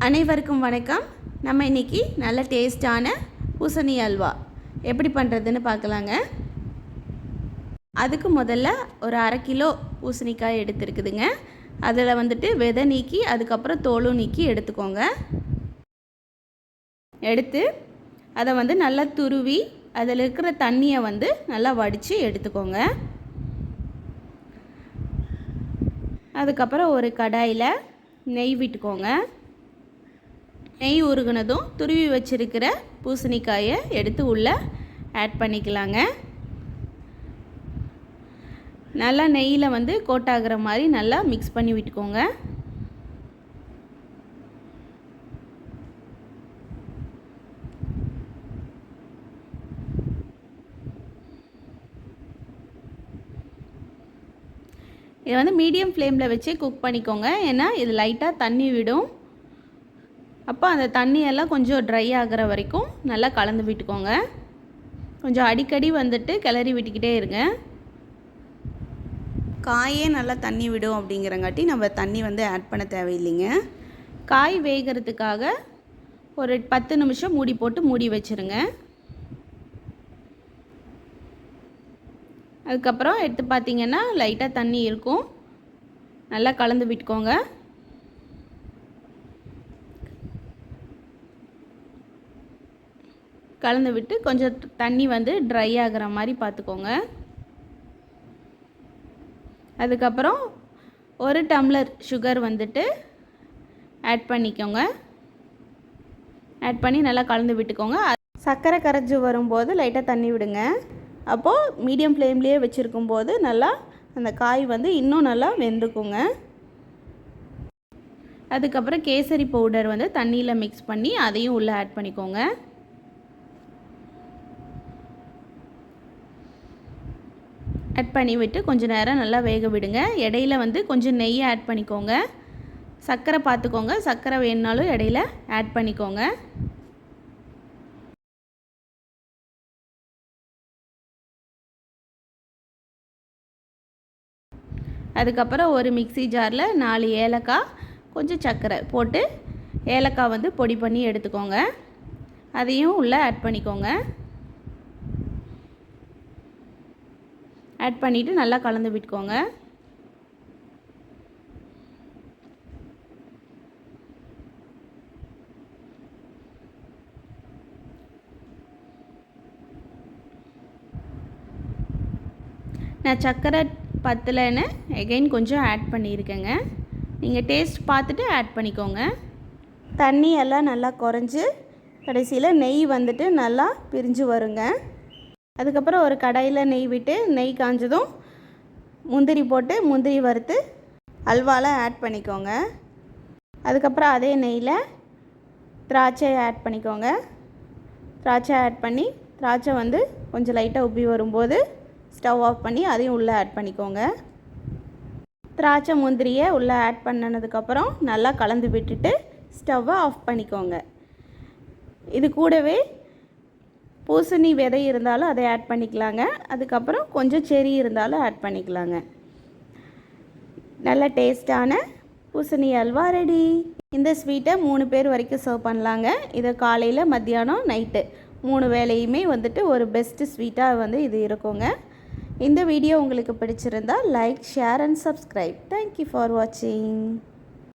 அனைவருக்கும் வணக்கம். நம்ம இன்றைக்கி நல்ல டேஸ்டான பூசணி அல்வா எப்படி பண்ணுறதுன்னு பார்க்கலாங்க. அதுக்கு முதல்ல ஒரு 1/2 கிலோ பூசணிக்காய் எடுத்துருக்குதுங்க. அதில் வந்துட்டு விதை நீக்கி அதுக்கப்புறம் தோலும் நீக்கி எடுத்துக்கோங்க. எடுத்து அதை வந்து நல்லா துருவி அதில் இருக்கிற தண்ணியை வந்து நல்லா வடித்து எடுத்துக்கோங்க. அதுக்கப்புறம் ஒரு கடாயில் நெய் விட்டுக்கோங்க. நெய் உருகுனதும் துருவி வச்சுருக்கிற பூசணிக்காயை எடுத்து உள்ளே ஆட் பண்ணிக்கலாங்க. நல்லா நெய்யில் வந்து கோட்டாகிற மாதிரி நல்லா மிக்ஸ் பண்ணி விட்டுக்கோங்க. இதை வந்து மீடியம் ஃப்ளேமில் வச்சு குக் பண்ணிக்கோங்க. ஏன்னா இது லைட்டாக தண்ணி விடும். அப்போ அந்த தண்ணியெல்லாம் கொஞ்சம் ட்ரை ஆகிற வரைக்கும் நல்லா கலந்து விட்டுக்கோங்க. கொஞ்சம் அடிக்கடி வந்துட்டு கிளறி விட்டுக்கிட்டே இருங்க. காயே நல்லா தண்ணி விடும் அப்படிங்கிறங்காட்டி நம்ம தண்ணி வந்து ஆட் பண்ண தேவையில்லைங்க. காய் வேகிறதுக்காக ஒரு 10 நிமிஷம் மூடி போட்டு மூடி வச்சுருங்க. அதுக்கப்புறம் எடுத்து பார்த்திங்கன்னா லைட்டாக தண்ணி இருக்கும். நல்லா கலந்து விட்டுக்கோங்க. கலந்து விட்டு கொஞ்சம் தண்ணி வந்து ட்ரை ஆகிற மாதிரி பார்த்துக்கோங்க. அதுக்கப்புறம் 1 டம்ளர் சுகர் வந்துட்டு ஆட் பண்ணிக்கோங்க. ஆட் பண்ணி நல்லா கலந்து விட்டுக்கோங்க. சர்க்கரை கரைஞ்சி வரும்போது லைட்டாக தண்ணி விடுங்க. அப்போது மீடியம் ஃப்ளேம்லேயே வச்சுருக்கும்போது நல்லா அந்த காய் வந்து இன்னும் நல்லா வெந்துக்குங்க. அதுக்கப்புறம் கேசரி பவுடர் வந்து தண்ணியில் மிக்ஸ் பண்ணி அதையும் உள்ளே ஆட் பண்ணிக்கோங்க. ஆட் பண்ணி விட்டு கொஞ்சம் நேரம் நல்லா வேக விடுங்க. இடையில வந்து கொஞ்சம் நெய் ஆட் பண்ணிக்கோங்க. சர்க்கரை பார்த்துக்கோங்க, சர்க்கரை வேணுனாலும் இடையில ஆட் பண்ணிக்கோங்க. அதுக்கப்புறம் ஒரு மிக்ஸி ஜாரில் 4 ஏலக்காய் கொஞ்சம் சர்க்கரை போட்டு ஏலக்காய் வந்து பொடி பண்ணி எடுத்துக்கோங்க. அதையும் உள்ளே ஆட் பண்ணிக்கோங்க. ஆட் பண்ணிவிட்டு நல்லா கலந்து விட்டுக்கோங்க. நான் சர்க்கரை பத்தலைன்னு எகைன் கொஞ்சம் ஆட் பண்ணியிருக்கேங்க. நீங்கள் டேஸ்ட் பார்த்துட்டு ஆட் பண்ணிக்கோங்க. தண்ணி எல்லாம் நல்லா குறைஞ்சி கடைசியில் நெய் வந்துட்டு நல்லா பிரிஞ்சு வருங்க. அதுக்கப்புறம் ஒரு கடாயில் நெய் விட்டு நெய் காஞ்சதும் முந்திரி போட்டு முந்திரி வறுத்து அல்வாவில் ஆட் பண்ணிக்கோங்க. அதுக்கப்புறம் அதே நெய்யில் திராட்சை ஆட் பண்ணிக்கோங்க. திராட்சை ஆட் பண்ணி திராட்சை வந்து கொஞ்சம் லைட்டாக உப்பி வரும்போது ஸ்டவ் ஆஃப் பண்ணி அதையும் உள்ளே ஆட் பண்ணிக்கோங்க. திராட்சை முந்திரியை உள்ளே ஆட் பண்ணதுக்கப்புறம் நல்லா கலந்து விட்டுட்டு ஸ்டவ்வை ஆஃப் பண்ணிக்கோங்க. இது கூடவே பூசணி விதை இருந்தாலும் அதை ஆட் பண்ணிக்கலாங்க. அதுக்கப்புறம் கொஞ்சம் செரி இருந்தாலும் ஆட் பண்ணிக்கலாங்க. நல்ல டேஸ்டான பூசணி அல்வா ரெடி. இந்த ஸ்வீட்டை 3 பேர் வரைக்கும் சர்வ் பண்ணலாங்க. இதை காலையில் மத்தியானம் நைட்டு 3 வேளையுமே வந்துட்டு ஒரு பெஸ்ட்டு ஸ்வீட்டாக வந்து இது இருக்குங்க. இந்த வீடியோ உங்களுக்கு பிடிச்சிருந்தால் like, share and subscribe. Thank you for வாட்சிங்.